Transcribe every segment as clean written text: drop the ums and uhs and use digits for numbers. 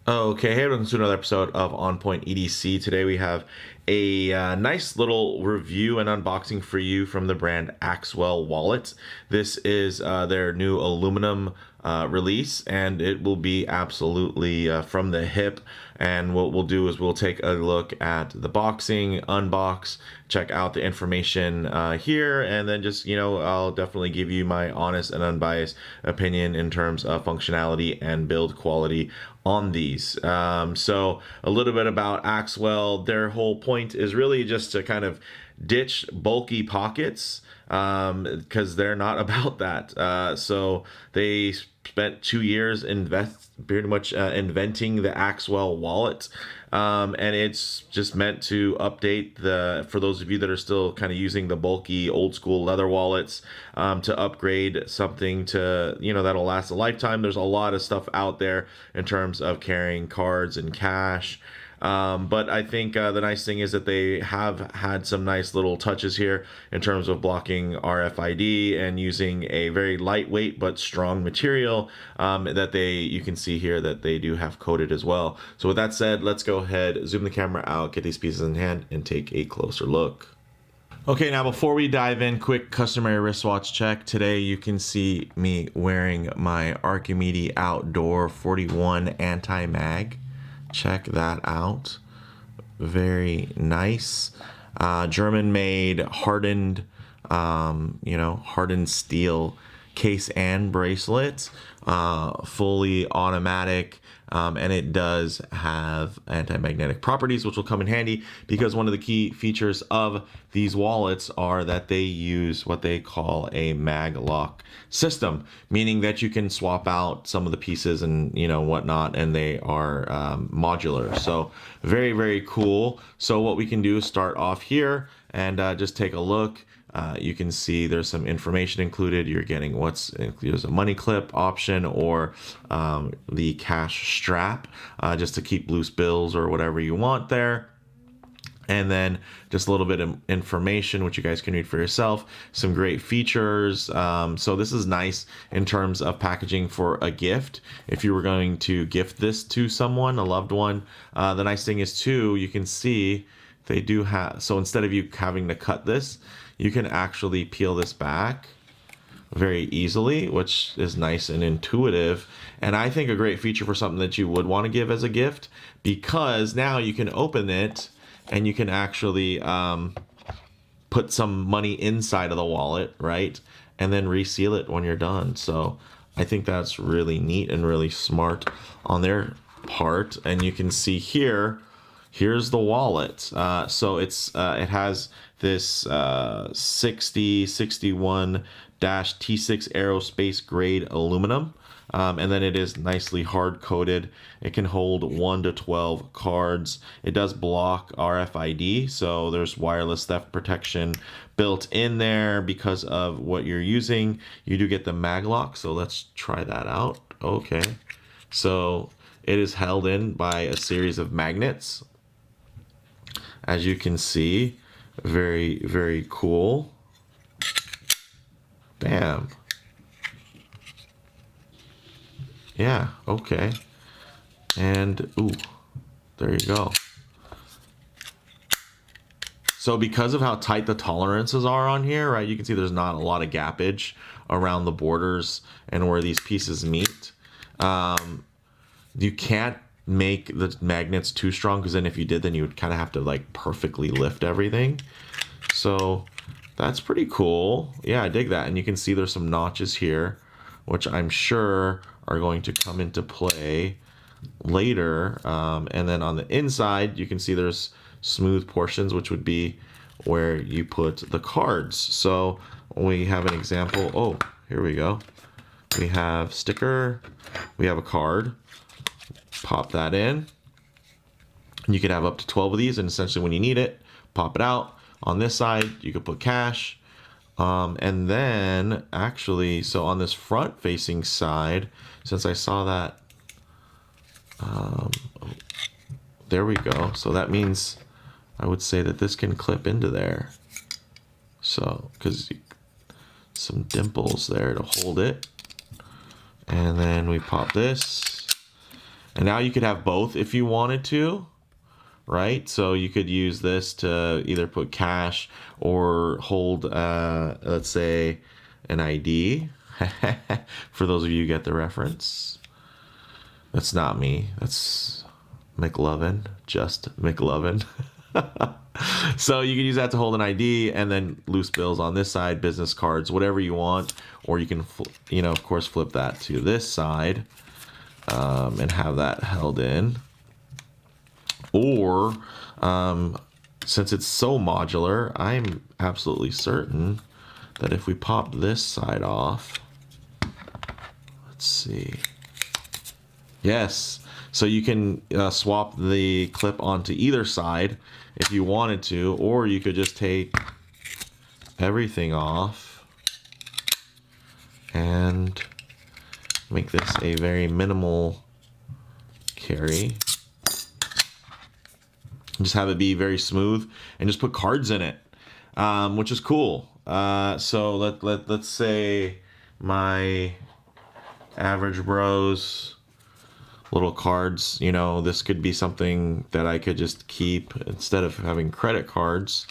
Okay, hey, welcome to another episode of On Point EDC. Today we have a nice little review and unboxing for you from the brand Axwell wallet. This is their new aluminum release, and it will be absolutely from the hip. And what we'll do is we'll take a look at the boxing, unbox, check out the information here, and then just, I'll definitely give you my honest and unbiased opinion in terms of functionality and build quality on these. So a little bit about Axwell. Their whole point is really just to kind of ditch bulky pockets because they're not about that. So they spent 2 years pretty much inventing the Axwell wallet. And it's just meant to update for those of you that are still kind of using the bulky old school leather wallets, to upgrade something to, that'll last a lifetime. There's a lot of stuff out there in terms of carrying cards and cash. But I think the nice thing is that they have had some nice little touches here in terms of blocking RFID and using a very lightweight but strong material that you can see here that they do have coated as well. So with that said, let's go ahead, zoom the camera out, get these pieces in hand, and take a closer look. Okay, now before we dive in, quick customary wristwatch check. Today you can see me wearing my Archimedes Outdoor 41 anti-mag. Check that out. Very nice. German made, hardened, hardened steel case and bracelet. Fully automatic. And it does have anti-magnetic properties, which will come in handy because one of the key features of these wallets are that they use what they call a mag lock system, meaning that you can swap out some of the pieces and whatnot, and they are modular. So very, very cool. So what we can do is start off here and just take a look. You can see there's some information included. You're getting there's a money clip option or the cash strap, just to keep loose bills or whatever you want there. And then just a little bit of information, which you guys can read for yourself. Some great features. So this is nice in terms of packaging for a gift. If you were going to gift this to someone, a loved one, the nice thing is too, you can see they do have, so instead of you having to cut this, you can actually peel this back very easily, which is nice and intuitive. And I think a great feature for something that you would want to give as a gift, because now you can open it and you can actually put some money inside of the wallet, right? And then reseal it when you're done. So I think that's really neat and really smart on their part. And you can see here's the wallet. So it has this 6061-T6 aerospace grade aluminum. And then it is nicely hard coated. It can hold 1 to 12 cards. It does block RFID, so there's wireless theft protection built in there because of what you're using. You do get the mag lock, so let's try that out. Okay, so it is held in by a series of magnets. As you can see, very, very cool. Damn. Yeah, okay. And, ooh, there you go. So because of how tight the tolerances are on here, right, you can see there's not a lot of gappage around the borders and where these pieces meet. You can't make the magnets too strong, because then if you did, then you would kind of have to like perfectly lift everything. So that's pretty cool. Yeah, I dig that. And you can see there's some notches here, which I'm sure are going to come into play later. And then on the inside, you can see there's smooth portions, which would be where you put the cards. So we have an example. Oh, here we go. We have sticker, we have a card. Pop that in. You could have up to 12 of these, and essentially when you need it, pop it out. On this side, you could put cash. And then actually, so on this front facing side, since I saw that, there we go. So that means I would say that this can clip into there. So, because some dimples there to hold it. And then we pop this. And now you could have both if you wanted to, right? So you could use this to either put cash or hold, let's say, an ID. For those of you who get the reference. That's not me. That's McLovin. Just McLovin. So you can use that to hold an ID, and then loose bills on this side, business cards, whatever you want. Or you can, of course, flip that to this side and have that held in. Or since it's so modular, I'm absolutely certain that if we pop this side off, let's see. Yes, so you can swap the clip onto either side if you wanted to, or you could just take everything off and make this a very minimal carry. Just have it be very smooth and just put cards in it, which is cool. So let's say my average bros little cards, this could be something that I could just keep instead of having credit cards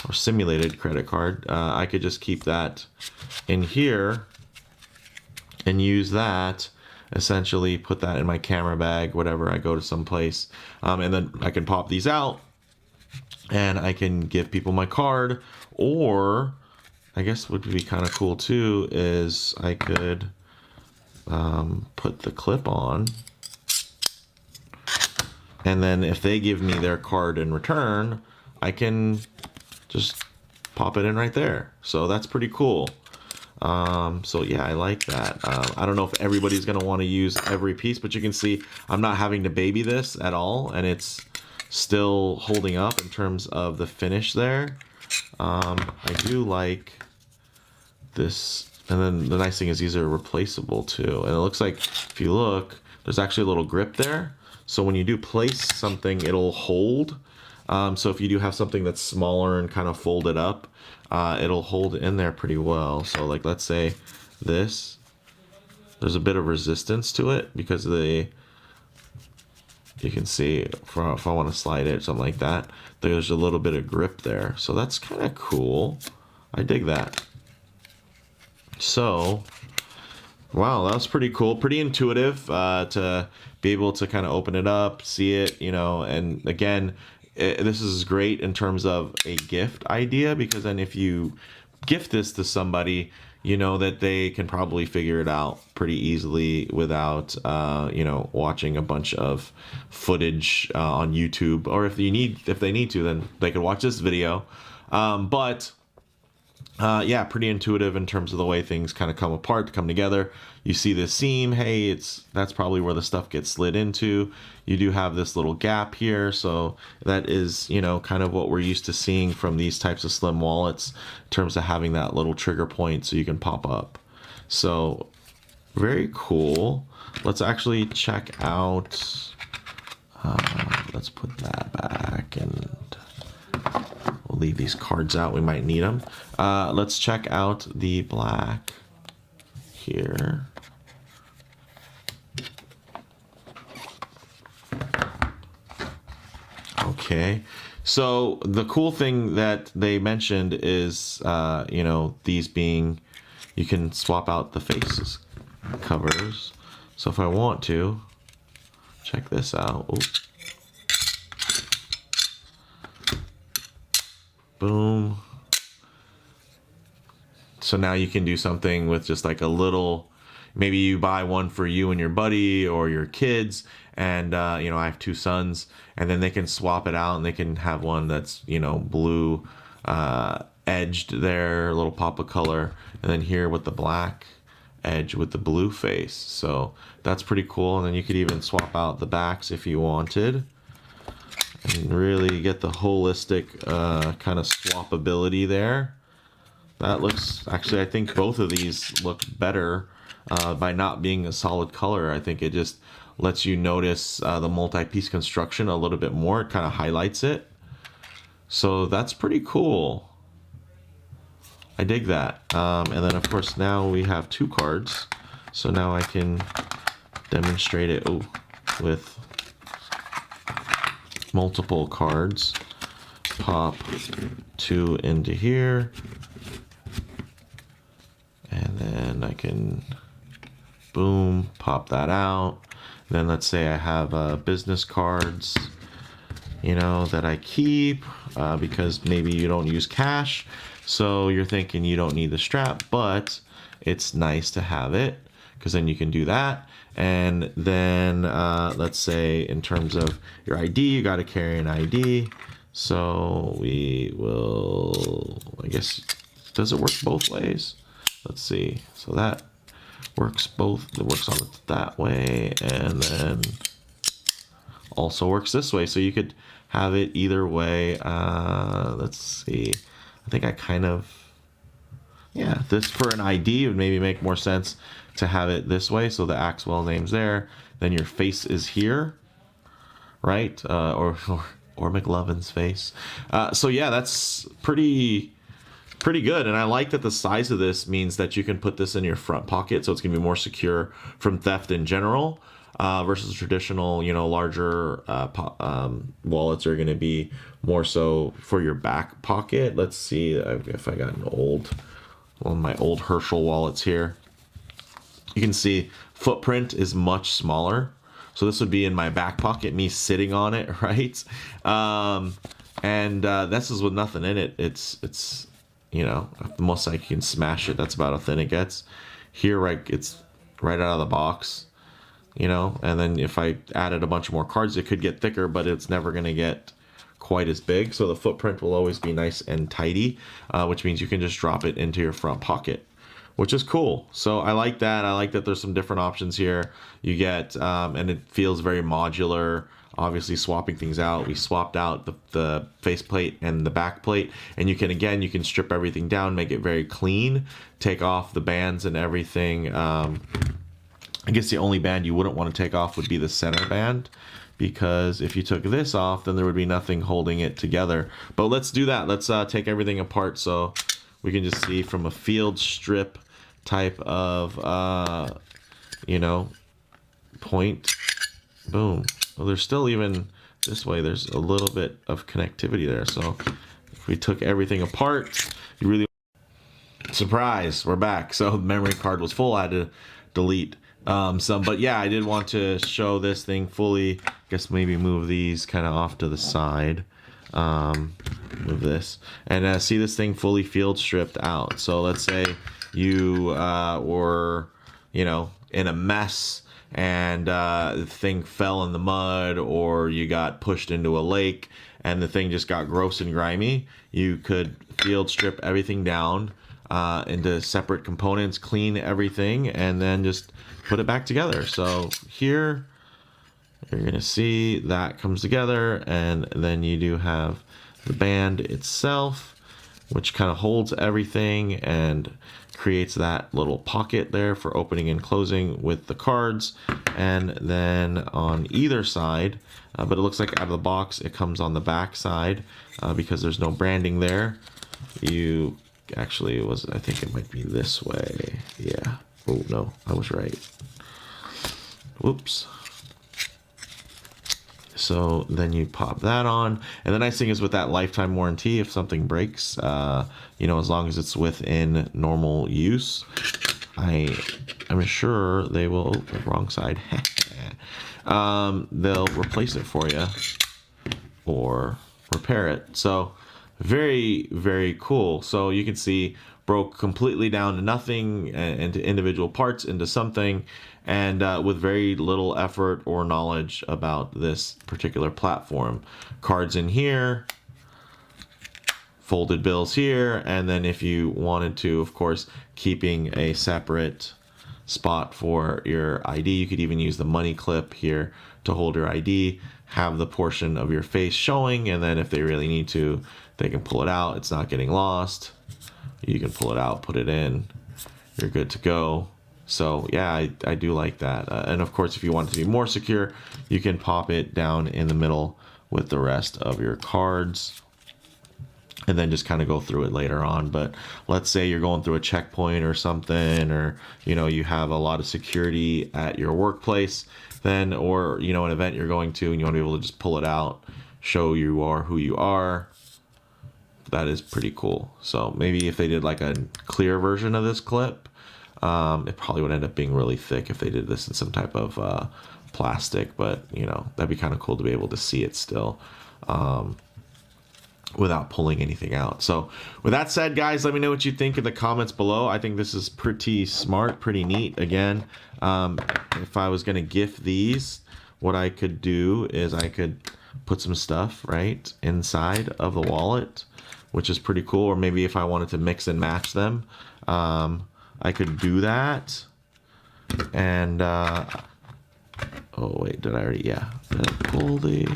or simulated credit card. I could just keep that in here and use that, essentially put that in my camera bag, whatever I go to some place. And then I can pop these out and I can give people my card, or I guess what would be kind of cool too is I could put the clip on, and then if they give me their card in return, I can just pop it in right there. So that's pretty cool. So yeah, I like that. I don't know if everybody's going to want to use every piece, but you can see I'm not having to baby this at all, and it's still holding up in terms of the finish there. I do like this. And then the nice thing is these are replaceable too. And it looks like if you look, there's actually a little grip there. So when you do place something, it'll hold. So if you do have something that's smaller and kind of folded up, it'll hold in there pretty well. So like, let's say this, there's a bit of resistance to it because you can see if I want to slide it, something like that, there's a little bit of grip there. So that's kind of cool. I dig that. So, wow, that was pretty cool, pretty intuitive to be able to kind of open it up, see it, and again, this is great in terms of a gift idea, because then if you gift this to somebody, that they can probably figure it out pretty easily without, watching a bunch of footage on YouTube, or if they need to, then they could watch this video. Yeah, pretty intuitive in terms of the way things kind of come together. You see this seam, hey, that's probably where the stuff gets slid into. You do have this little gap here, so that is, kind of what we're used to seeing from these types of slim wallets in terms of having that little trigger point so you can pop up. So very cool. Let's actually check out, let's put that back and we'll leave these cards out. We might need them. Let's check out the black here. Okay. So the cool thing that they mentioned is, these being, you can swap out the faces covers. So if I want to, check this out. Ooh. Boom. So now you can do something with just like a little, maybe you buy one for you and your buddy or your kids, and I have 2 sons, and then they can swap it out and they can have one that's blue edged there, a little pop of color, and then here with the black edge with the blue face. So that's pretty cool. And then you could even swap out the backs if you wanted and really get the holistic kind of swappability there. That looks, actually, I think both of these look better by not being a solid color. I think it just lets you notice the multi-piece construction a little bit more. It kind of highlights it. So that's pretty cool. I dig that. And then of course now we have 2 cards. So now I can demonstrate it. Oh, with multiple cards. Pop 2 into here, and then I can boom, pop that out. Then let's say I have business cards, you know, that I keep because maybe you don't use cash, so you're thinking you don't need the strap, but it's nice to have it because then you can do that. And then let's say in terms of your ID, you got to carry an ID. So we will, I guess, does it work both ways? Let's see. So that works both, it works on it that way, and then also works this way. So you could have it either way. Let's see. I think I kind of, yeah, this for an ID would maybe make more sense to have it this way. So the Axwell name's there. Then your face is here, right? Or McLovin's face. So yeah, that's pretty good. And I like that the size of this means that you can put this in your front pocket, so it's gonna be more secure from theft in general, versus traditional, you know, larger wallets are gonna be more so for your back pocket. Let's see if I got one of my old Herschel wallets here. You can see footprint is much smaller. So this would be in my back pocket, me sitting on it, right? This is with nothing in it. It's you know, the most I can smash it. That's about how thin it gets. Here, right, it's right out of the box, you know. And then if I added a bunch more cards, it could get thicker, but it's never gonna get quite as big. So the footprint will always be nice and tidy, which means you can just drop it into your front pocket, which is cool. So I like that. I like that there's some different options here. You get, and it feels very modular, obviously swapping things out. We swapped out the faceplate and the back plate, and you can strip everything down, make it very clean, take off the bands and everything. I guess the only band you wouldn't want to take off would be the center band, because if you took this off, then there would be nothing holding it together. But let's do that. Let's take everything apart so we can just see from a field strip type of, you know, point. Boom. Well, there's still, even this way, there's a little bit of connectivity there. So if we took everything apart, you really, surprise, we're back. So the memory card was full. I had to delete some, but yeah, I did want to show this thing fully. I guess maybe move these kind of off to the side. Move this and see this thing fully field stripped out. So let's say you were, you know, in a mess, and the thing fell in the mud, or you got pushed into a lake and the thing just got gross and grimy. You could field strip everything down into separate components, clean everything, and then just put it back together. So here you're gonna see that comes together, and then you do have the band itself, which kind of holds everything and creates that little pocket there for opening and closing with the cards. And then on either side, but it looks like out of the box it comes on the back side, because there's no branding there. You actually, I think it might be this way. Yeah. Oh no, I was right. Whoops. So then you pop that on, and the nice thing is with that lifetime warranty, if something breaks, you know, as long as it's within normal use, I'm sure they will, the wrong side, they'll replace it for you or repair it. So very, very cool. So you can see broke completely down to nothing, into individual parts, into something, and with very little effort or knowledge about this particular platform. Cards in here, folded bills here, and then if you wanted to, of course, keeping a separate spot for your ID, you could even use the money clip here to hold your ID, have the portion of your face showing, and then if they really need to, they can pull it out. It's not getting lost. You can pull it out, put it in, you're good to go. So yeah, I do like that. And of course, if you want it to be more secure, you can pop it down in the middle with the rest of your cards. and then just kind of go through it later on. But let's say you're going through a checkpoint or something, or you have a lot of security at your workplace, then, or an event you're going to, and you want to be able to just pull it out, show you are who you are. That is pretty cool. So maybe if they did like a clear version of this clip, it probably would end up being really thick if they did this in some type of plastic, but that'd be kind of cool to be able to see it still without pulling anything out. So with that said, guys, let me know what you think in the comments below. I think this is pretty smart, pretty neat. Again, if I was going to gift these, what I could do is I could put some stuff right inside of the wallet, which is pretty cool. Or maybe if I wanted to mix and match them, I could do that. And oh wait, did I already? Yeah, did I pull the?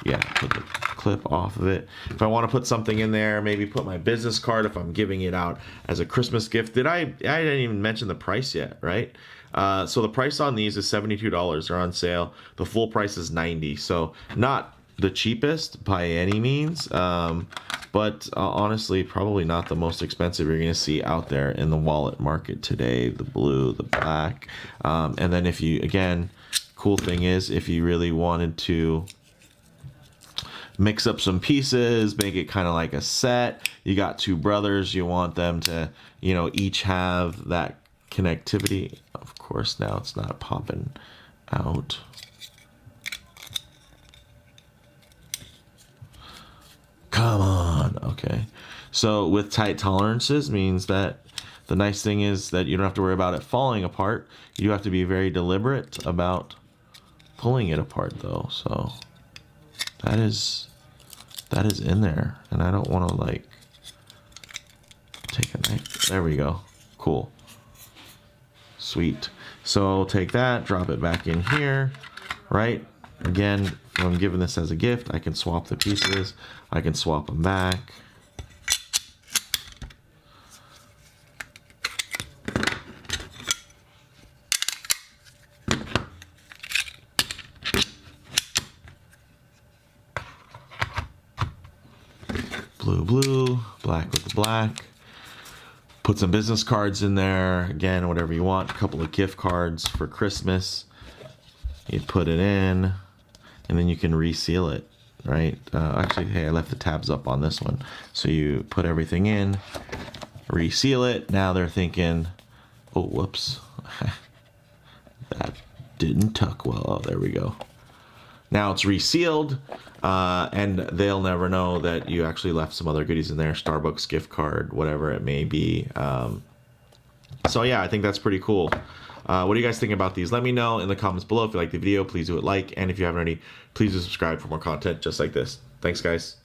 Yeah, put the clip off of it. If I want to put something in there, maybe put my business card if I'm giving it out as a Christmas gift. I didn't even mention the price yet, right? So the price on these is $72. They're on sale. The full price is $90. So not the cheapest by any means, but honestly, probably not the most expensive you're going to see out there in the wallet market today. The blue, the black, and then if you, again, cool thing is if you really wanted to mix up some pieces, make it kind of like a set. You got two brothers, you want them to, each have that connectivity. Of course, now it's not popping out. Come on. Okay. So with tight tolerances means that the nice thing is that you don't have to worry about it falling apart. You have to be very deliberate about pulling it apart though. So that is in there, and I don't want to like take a knife. There we go. Cool. Sweet. So I'll take that, drop it back in here, right? Again, if I'm giving this as a gift, I can swap the pieces. I can swap them back. Blue, blue, black with the black. Put some business cards in there. Again, whatever you want. A couple of gift cards for Christmas. You put it in, and then you can reseal it, right? Actually, hey, I left the tabs up on this one. So you put everything in, reseal it. Now they're thinking, oh, whoops. That didn't tuck well. Oh, there we go. Now it's resealed, and they'll never know that you actually left some other goodies in there, Starbucks gift card, whatever it may be. So yeah, I think that's pretty cool. What do you guys think about these? Let me know in the comments below. If you like the video, please do it like, and if you haven't already, please do subscribe for more content just like this. Thanks, guys.